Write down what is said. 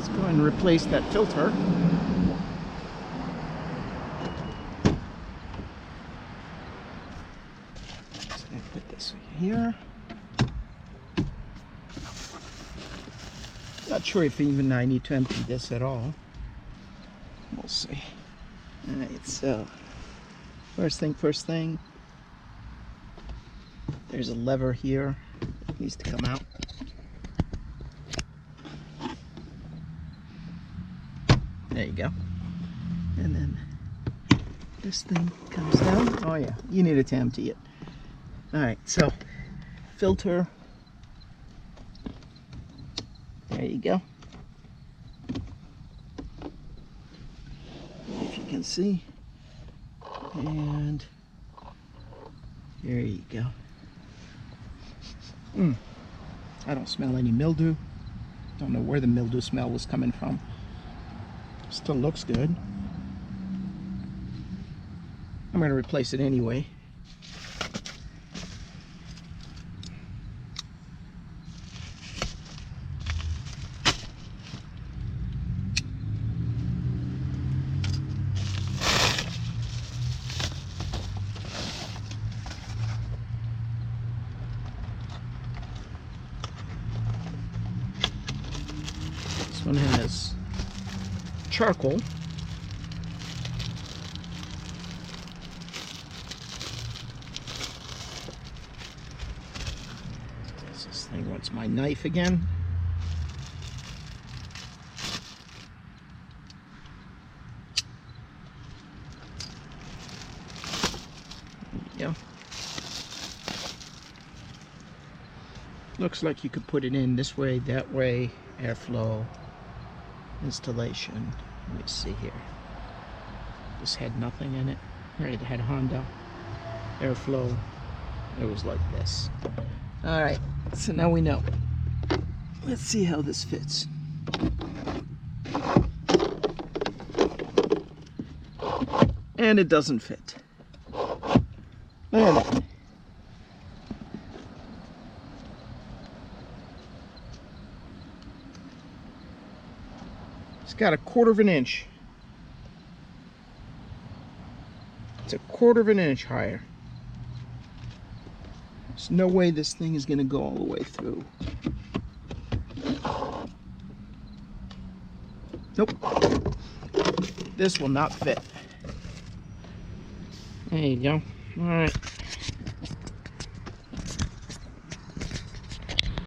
Let's go and replace that filter. So I put this here. Not sure if even I need to empty this at all. We'll see. Alright, so first thing. There's a lever here that needs to come out. There you go. And then this thing comes down. Oh yeah, you needed to empty it. Alright, so filter. There you go. If you can see. And there you go. I don't smell any mildew. Don't know where the mildew smell was coming from. Still looks good. I'm going to replace it anyway. This one has charcoal. This thing wants my knife again. There you go. Looks like you could put it in this way, that way, airflow, installation. Let me see here. This had nothing in it. Right, it had Honda, airflow. It was like this. Alright, so now we know. Let's see how this fits. And it doesn't fit. Look at that. It's got a 1/4 of an inch. It's a 1/4 of an inch higher. There's no way this thing is going to go all the way through. Nope. This will not fit. There you go. All right.